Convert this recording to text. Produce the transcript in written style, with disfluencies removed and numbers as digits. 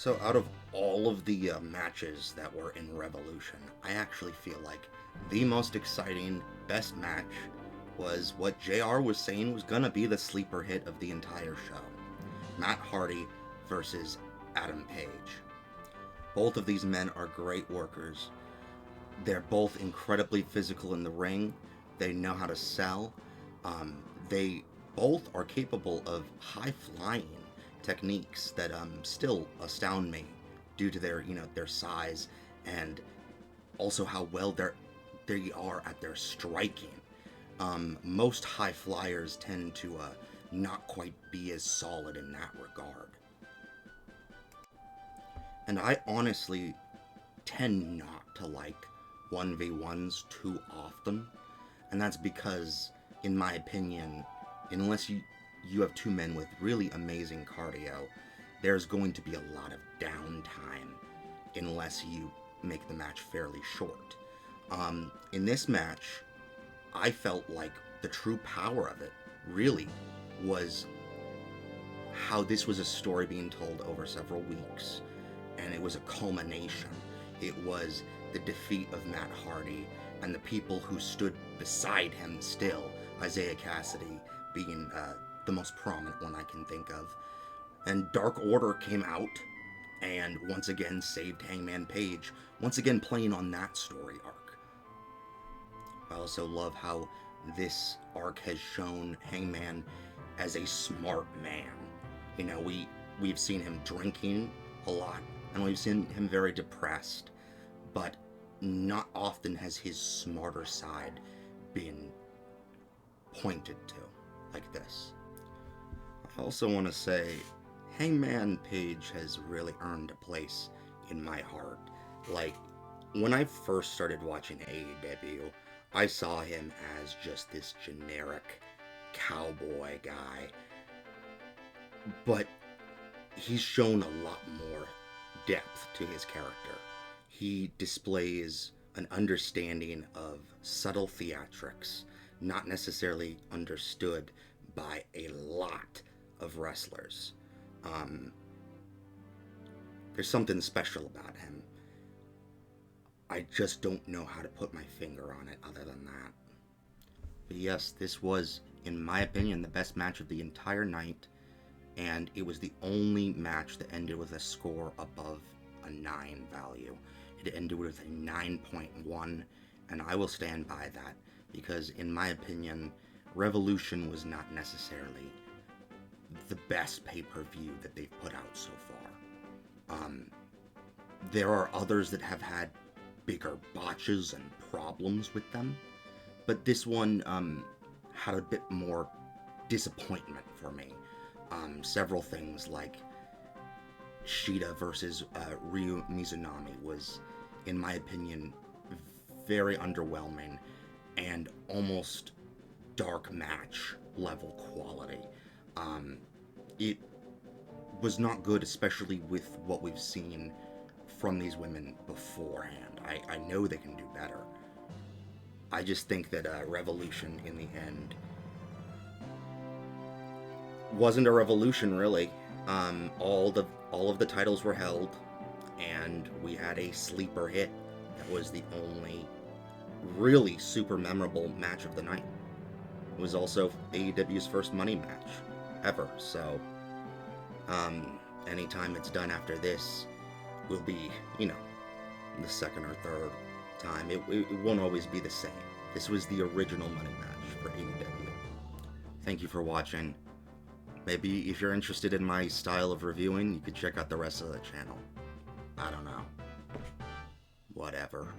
So out of all of the matches that were in Revolution, I actually feel like the most exciting, best match was what JR was saying was gonna be the sleeper hit of the entire show. Matt Hardy versus Adam Page. Both of these men are great workers. They're both incredibly physical in the ring. They know how to sell. They both are capable of high flying techniques that still astound me due to their their size and also how well they are at their striking. Most high flyers tend to not quite be as solid in that regard. And I honestly tend not to like 1v1s too often. And that's because, in my opinion, unless you have two men with really amazing cardio, there's going to be a lot of downtime unless you make the match fairly short. In this match, I felt like the true power of it really was how this was a story being told over several weeks, and it was a culmination. It was the defeat of Matt Hardy and the people who stood beside him still, Isaiah Cassidy being the most prominent one I can think of. And Dark Order came out and once again saved Hangman Page, once again playing on that story arc. I also love how this arc has shown Hangman as a smart man. You know, we've seen him drinking a lot, and we've seen him very depressed, but not often has his smarter side been pointed to like this. I also want to say Hangman Page has really earned a place in my heart. Like, when I first started watching AEW, I saw him as just this generic cowboy guy, but he's shown a lot more depth to his character. He displays an understanding of subtle theatrics, not necessarily understood by a lot of wrestlers. There's something special about him. I just don't know how to put my finger on it other than that. But yes, this was, in my opinion, the best match of the entire night, and it was the only match that ended with a score above a 9 value. It ended with a 9.1, and I will stand by that, because in my opinion, Revolution was not necessarily the best pay-per-view that they've put out so far. There are others that have had bigger botches and problems with them, but this one had a bit more disappointment for me. Several things like Shida versus Ryu Mizunami was, in my opinion, very underwhelming and almost dark match level quality. It was not good, especially with what we've seen from these women beforehand. I know they can do better. I just think that Revolution in the end wasn't a revolution, really. All of the titles were held, and we had a sleeper hit that was the only really super memorable match of the night. It was also AEW's first money match ever, so anytime it's done after this will be, the second or third time. It won't always be the same. This was the original money match for AEW. Thank you for watching. Maybe if you're interested in my style of reviewing, you could check out the rest of the channel. I don't know. Whatever.